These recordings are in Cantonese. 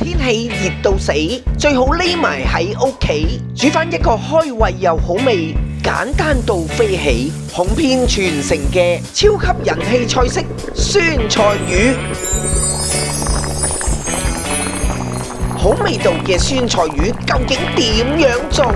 天氣熱到死，最好匿埋喺屋企，煮返一個開胃又好味、簡單到飛起、紅遍全城嘅超級人氣菜式酸菜魚。好味道嘅酸菜魚究竟點樣做？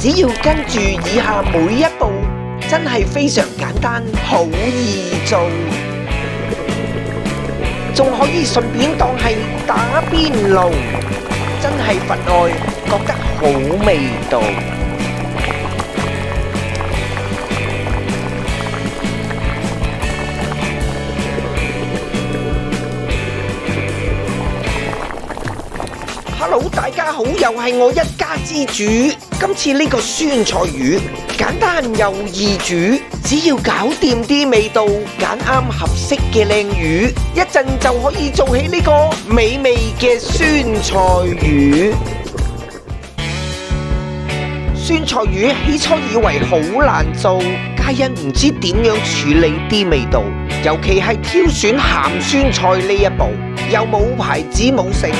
只要跟住以下每一步，真係非常簡單，好易做。仲可以順便當係打邊爐，真係份外覺得好味道。Hello， 大家好，又係我一家之主。今次呢個酸菜魚簡單又易煮，只要搞掂啲味道，揀啱合適嘅靚魚，一陣就可以做起呢個美味嘅酸菜魚。酸菜魚起初以為好難做，皆因唔知點樣處理啲味道，尤其係挑選鹹酸菜呢一步，又冇牌子冇剩，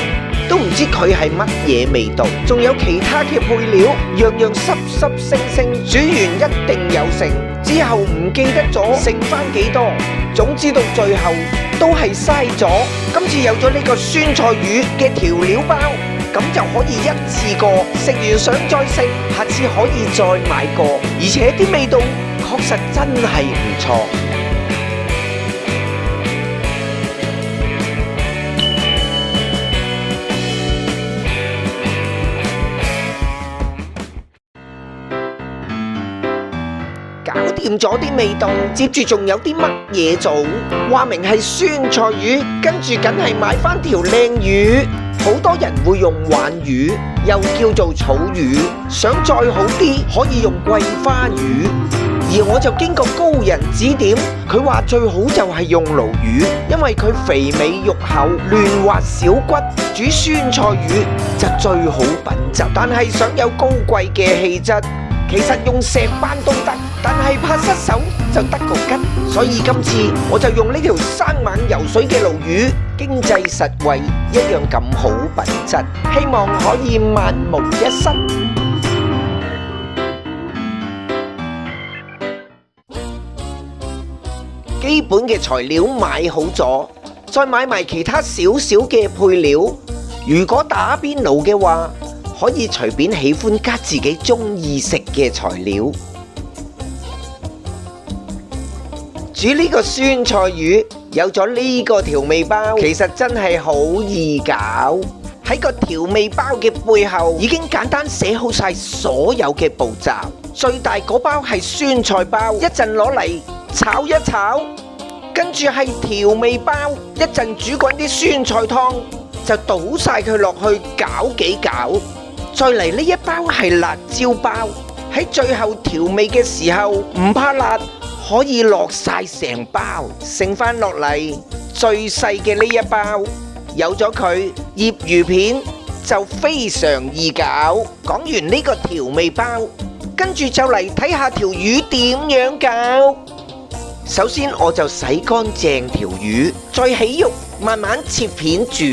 都唔知佢係乜嘢味道，仲有其他嘅配料，樣樣濕濕星星，煮完一定有剩，之後唔記得咗剩翻幾多，總之到最後都係嘥咗。今次有咗呢個酸菜魚嘅調料包，咁就可以一次過食完想再食，下次可以再買過，而且啲味道確實真係唔錯。搞掂咗啲味道，接住仲有啲乜嘢做？話明係酸菜魚，跟住梗係買返條靚魚。好多人會用鯇魚，又叫做草魚，想再好啲可以用桂花魚。而我就經過高人指點，佢話最好就係用鱸魚，因為佢肥美肉厚，嫩滑少骨，煮酸菜魚就最好品質。但係想有高貴嘅氣質，其實用石斑都得，但係怕失手就得個吉，所以今次我就用呢條生猛游水嘅鱸魚，經濟實惠，一樣咁好品質，希望可以萬無一失。基本嘅材料買好咗，再買埋其他少少嘅配料。如果打邊爐嘅話，可以隨便喜歡加自己中意食嘅材料。煮呢個酸菜魚，有咗呢個調味包，其實真係好易搞。喺個調味包嘅背後，已經簡單寫好晒所有嘅步驟。最大嗰包係酸菜包，一陣攞嚟炒一炒，跟住係調味包，一陣煮滾啲酸菜湯，就倒晒佢落去攪幾攪。再嚟呢一包係辣椒包，喺最後調味嘅時候唔怕辣，可以落晒成包，剩翻落嚟最細嘅呢一包，有咗佢醃魚片就非常易搞。講完呢個調味包，跟住就嚟睇下條魚點樣搞。首先我就洗乾淨條魚，再起肉慢慢切片煮。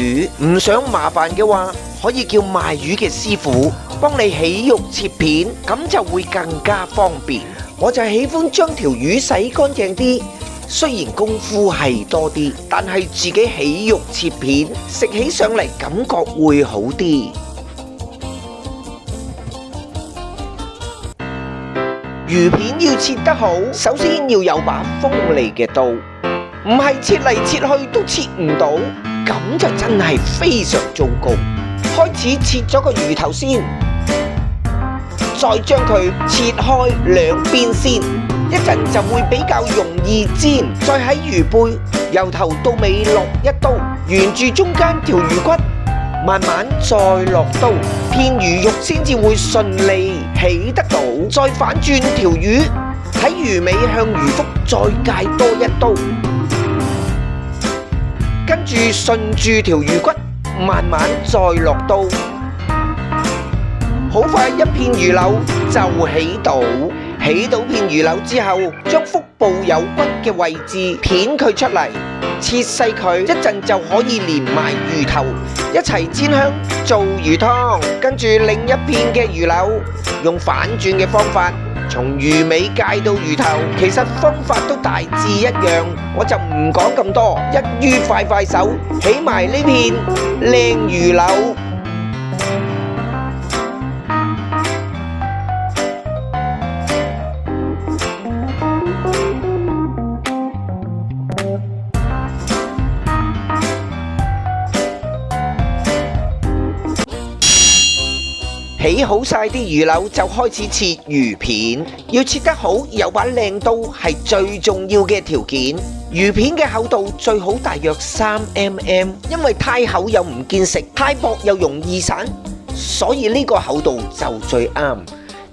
唔想麻煩嘅話，可以叫賣魚嘅師傅幫你起肉切片，咁就會更加方便。我就喜歡將條魚洗乾淨啲，雖然功夫係多啲，但係自己起肉切片，食起上嚟感覺會好啲。魚片要切得好，首先要有把鋒利嘅刀，唔係切嚟切去都切唔到，咁就真係非常糟糕。開始切咗個魚頭先，再將佢切開兩邊先，一陣就會比較容易煎。再喺魚背由頭到尾落一刀，沿住中間條魚骨慢慢再落刀，片魚肉先至會順利起得到。再反轉條魚，喺魚尾向魚腹再界多一刀，跟住順住條魚骨慢慢再落刀，好快一片魚柳就起到。起到片魚柳之後，將腹部有骨嘅位置片佢出嚟，切細佢，一陣就可以連埋魚頭一齊煎香做魚湯。跟住另一邊嘅魚柳，用反轉嘅方法，從魚尾介到魚頭。其實方法都大致一樣，我就唔講咁多，一於快快手起埋呢片靚魚柳。起好晒啲魚柳就開始切魚片，要切得好，有把靚刀係最重要嘅條件。魚片嘅厚度最好大約3mm，因為太厚又唔見食，太薄又容易散，所以呢個厚度就最啱。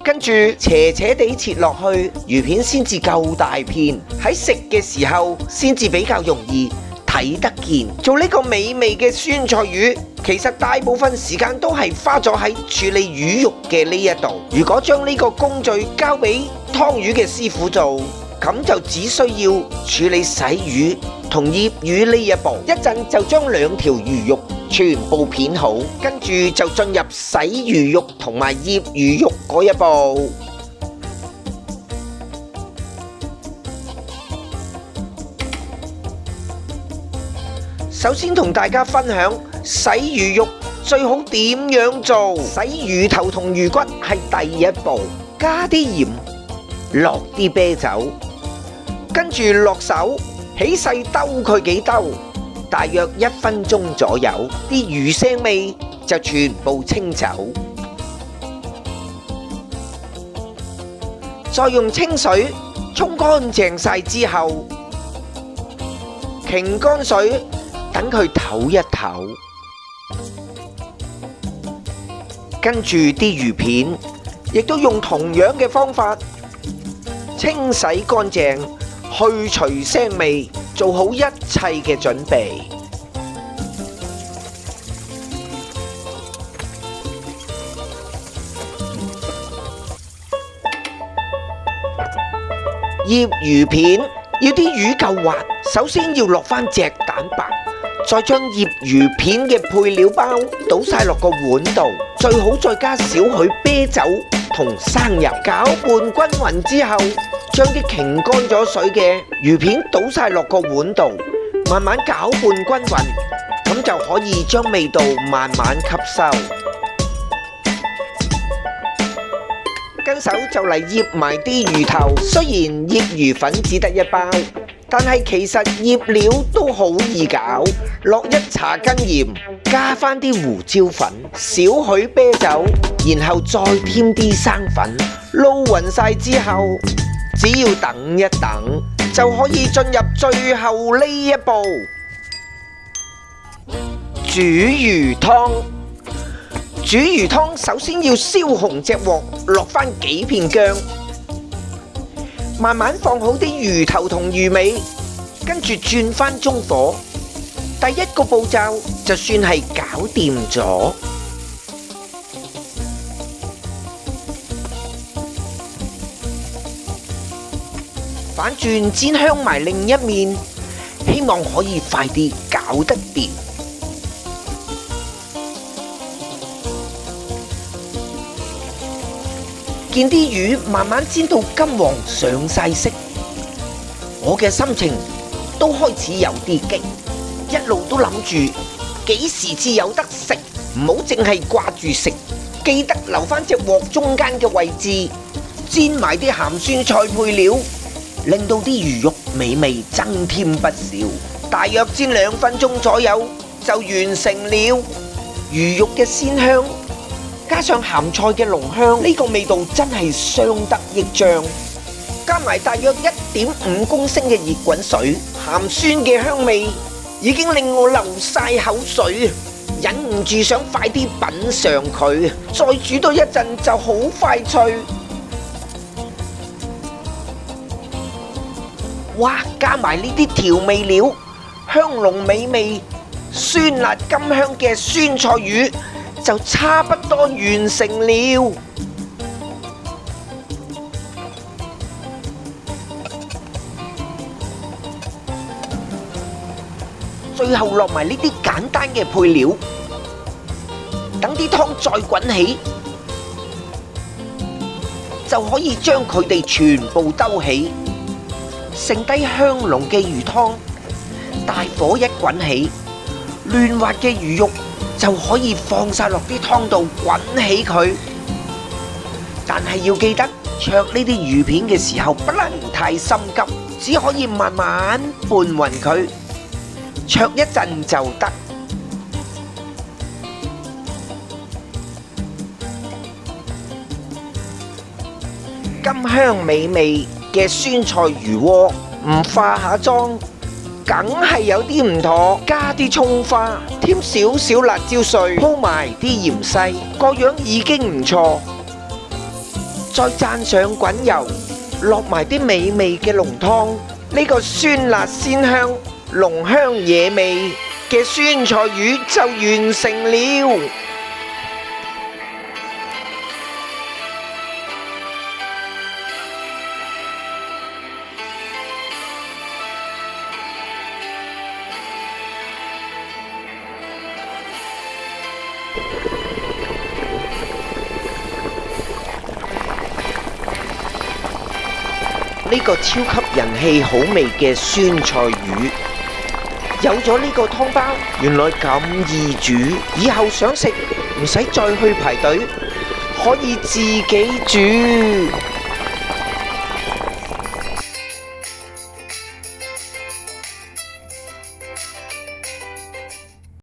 跟住斜斜地切落去，魚片先至夠大片，喺食嘅時候先至比較容易睇得見。做呢個美味嘅酸菜魚，其實大部分時間都係花咗喺處理魚肉嘅呢一度。如果將呢個工序交俾劏魚嘅師傅做，咁就只需要處理洗魚同醃魚呢一步，一陣就將兩條魚肉全部片好，跟住就進入洗魚肉同埋醃魚肉嗰一步。首先同大家分享洗魚肉最好點樣做。洗魚頭同魚骨係第一步，加啲鹽，落啲啤酒，跟住落手起勢兜佢幾兜，大約1分鐘左右，啲魚腥味就全部清走。再用清水沖乾淨晒之後，擎乾水，等佢唞一唞，跟住啲魚片亦都用同樣嘅方法清洗乾淨，去除腥味，做好一切嘅準備。醃魚片要啲魚夠滑，首先要落返隻蛋白。再將醃魚片嘅配料包倒晒落個碗度，最好再加少許啤酒同生油，攪拌均勻之後，將啲擎乾咗水嘅魚片倒晒落個碗度，慢慢攪拌均勻，咁就可以將味道慢慢吸收。跟手就嚟醃埋啲魚頭，雖然醃魚粉只得1包，但係其實醃料都好易搞，落1茶羹鹽，加返啲胡椒粉，少許啤酒，然後再添啲生粉，撈勻晒之後，只要等一等，就可以進入最後呢一步，煮魚湯。煮魚湯首先要燒紅隻鑊，落返幾片薑，慢慢放好啲魚頭同魚尾，跟住轉返中火。第一個步驟就算係搞掂咗。反轉煎香埋另一面，希望可以快啲搞得掂。見啲魚慢慢煎到金黃上晒色，我嘅心情都開始有啲激，一路都諗住幾時至有得食，唔好淨係掛住食，記得留返隻鑊中間嘅位置，煎埋啲鹹酸菜配料，令到啲魚肉美味增添不少。大約煎2分鐘左右就完成了。魚肉嘅鮮香加上鹹菜嘅濃香，呢個味道真係相得益彰。加埋大約1.5公升嘅熱滾水，鹹酸嘅香味已經令我流晒口水，忍唔住想快啲品嚐佢。再煮多一陣就好快脆。哇！加埋呢啲調味料，香濃美味、酸辣甘香嘅酸菜魚就差不多完成了。最後落埋呢啲簡單嘅配料，等啲湯再滾起，就可以將佢哋全部兜起，剩低香濃嘅魚湯。大火一滾起，嫩滑嘅魚肉就可以放晒落啲湯度滾起佢。但係要記得灼呢啲魚片嘅時候不能太心急，只可以慢慢拌勻佢，灼一陣就得。甘香美味嘅酸菜魚鍋，唔化下妝，梗係有啲唔妥。加啲蔥花，添少少辣椒碎，鋪埋啲芫茜，個樣已經唔錯。再蘸上滾油，落埋啲美味嘅濃湯，呢個酸辣鮮香、濃香惹味嘅酸菜魚就完成了。呢個超級人氣好味嘅酸菜魚，有咗呢個湯包，原來咁易煮，以後想食唔使再去排隊，可以自己煮。